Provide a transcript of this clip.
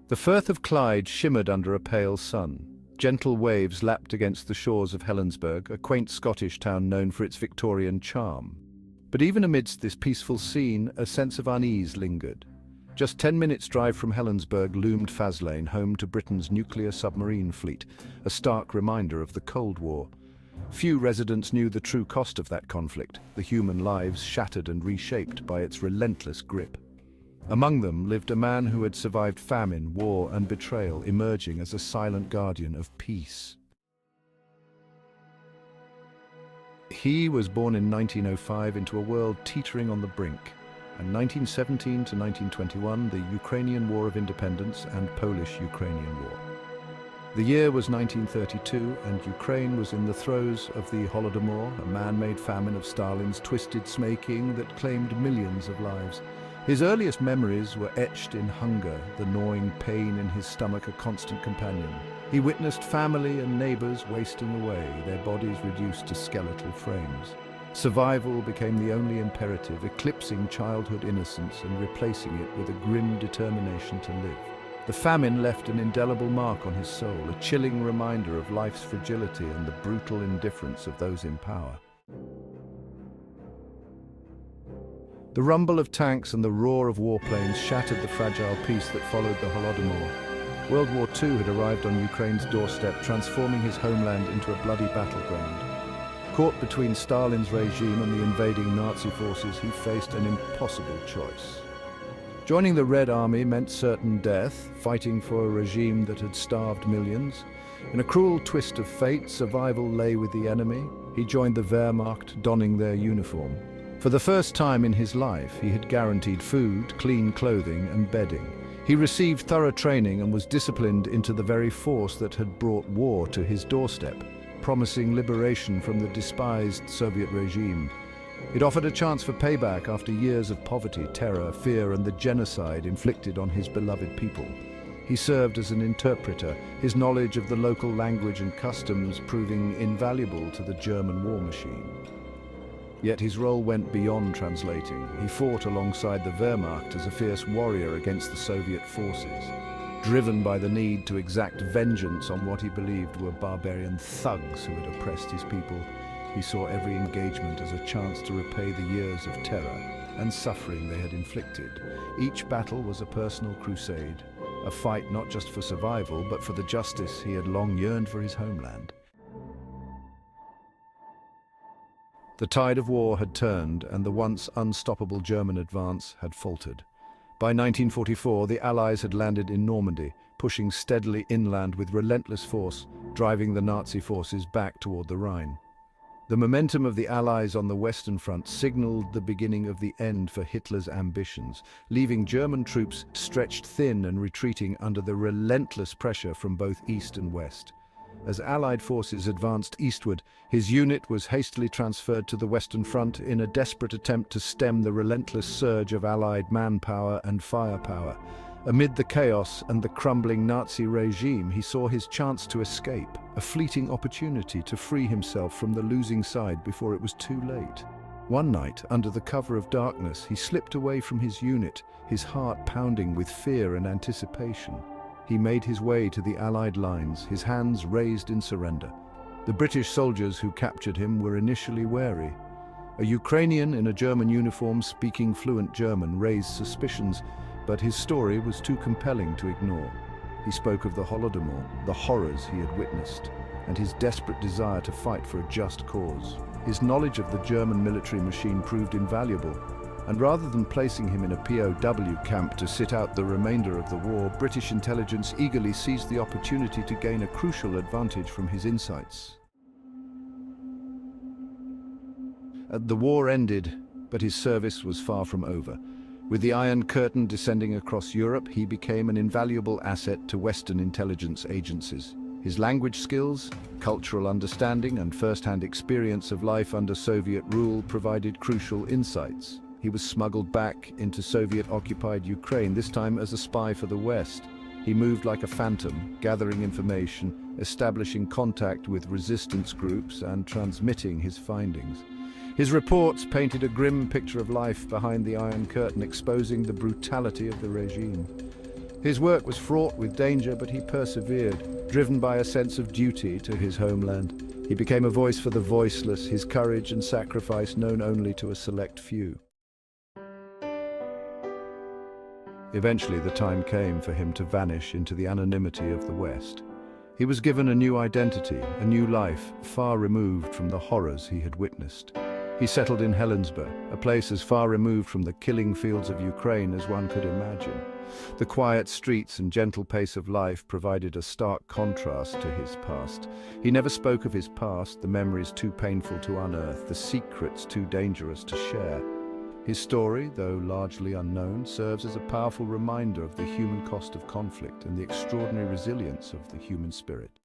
The Firth of Clyde shimmered under a pale sun. Gentle waves lapped against the shores of Helensburgh, a quaint Scottish town known for its Victorian charm. But even amidst this peaceful scene, a sense of unease lingered. Just 10 minutes' drive from Helensburgh loomed Faslane, home to Britain's nuclear submarine fleet, a stark reminder of the Cold War. Few residents knew the true cost of that conflict, the human lives shattered and reshaped by its relentless grip. Among them lived a man who had survived famine, war, and betrayal, emerging as a silent guardian of peace. He was born in 1905 into a world teetering on the brink, and 1917 to 1921, the Ukrainian War of Independence and Polish-Ukrainian War. The year was 1932, and Ukraine was in the throes of the Holodomor, a man-made famine of Stalin's twisted smaking that claimed millions of lives. His earliest memories were etched in hunger, the gnawing pain in his stomach a constant companion. He witnessed family and neighbors wasting away, their bodies reduced to skeletal frames. Survival became the only imperative, eclipsing childhood innocence and replacing it with a grim determination to live. The famine left an indelible mark on his soul, a chilling reminder of life's fragility and the brutal indifference of those in power. The rumble of tanks and the roar of warplanes shattered the fragile peace that followed the Holodomor. World War II had arrived on Ukraine's doorstep, transforming his homeland into a bloody battleground. Caught between Stalin's regime and the invading Nazi forces, he faced an impossible choice. Joining the Red Army meant certain death, fighting for a regime that had starved millions. In a cruel twist of fate, survival lay with the enemy. He joined the Wehrmacht, donning their uniform. For the first time in his life, he had guaranteed food, clean clothing, and bedding. He received thorough training and was disciplined into the very force that had brought war to his doorstep, promising liberation from the despised Soviet regime. It offered a chance for payback after years of poverty, terror, fear, and the genocide inflicted on his beloved people. He served as an interpreter, his knowledge of the local language and customs proving invaluable to the German war machine. Yet his role went beyond translating. He fought alongside the Wehrmacht as a fierce warrior against the Soviet forces. Driven by the need to exact vengeance on what he believed were barbarian thugs who had oppressed his people, he saw every engagement as a chance to repay the years of terror and suffering they had inflicted. Each battle was a personal crusade, a fight not just for survival, but for the justice he had long yearned for his homeland. The tide of war had turned, and the once unstoppable German advance had faltered. By 1944, the Allies had landed in Normandy, pushing steadily inland with relentless force, driving the Nazi forces back toward the Rhine. The momentum of the Allies on the Western Front signaled the beginning of the end for Hitler's ambitions, leaving German troops stretched thin and retreating under the relentless pressure from both East and West. As Allied forces advanced eastward, his unit was hastily transferred to the Western Front in a desperate attempt to stem the relentless surge of Allied manpower and firepower. Amid the chaos and the crumbling Nazi regime, he saw his chance to escape, a fleeting opportunity to free himself from the losing side before it was too late. One night, under the cover of darkness, he slipped away from his unit, his heart pounding with fear and anticipation. He made his way to the Allied lines, his hands raised in surrender. The British soldiers who captured him were initially wary. A Ukrainian in a German uniform speaking fluent German raised suspicions, but his story was too compelling to ignore. He spoke of the Holodomor, the horrors he had witnessed, and his desperate desire to fight for a just cause. His knowledge of the German military machine proved invaluable, and rather than placing him in a POW camp to sit out the remainder of the war, British intelligence eagerly seized the opportunity to gain a crucial advantage from his insights. The war ended, but his service was far from over. With the Iron Curtain descending across Europe, he became an invaluable asset to Western intelligence agencies. His language skills, cultural understanding, and first-hand experience of life under Soviet rule provided crucial insights. He was smuggled back into Soviet-occupied Ukraine, this time as a spy for the West. He moved like a phantom, gathering information, establishing contact with resistance groups, and transmitting his findings. His reports painted a grim picture of life behind the Iron Curtain, exposing the brutality of the regime. His work was fraught with danger, but he persevered, driven by a sense of duty to his homeland. He became a voice for the voiceless, his courage and sacrifice known only to a select few. Eventually, the time came for him to vanish into the anonymity of the West. He was given a new identity, a new life, far removed from the horrors he had witnessed. He settled in Helensburgh, a place as far removed from the killing fields of Ukraine as one could imagine. The quiet streets and gentle pace of life provided a stark contrast to his past. He never spoke of his past, the memories too painful to unearth, the secrets too dangerous to share. His story, though largely unknown, serves as a powerful reminder of the human cost of conflict and the extraordinary resilience of the human spirit.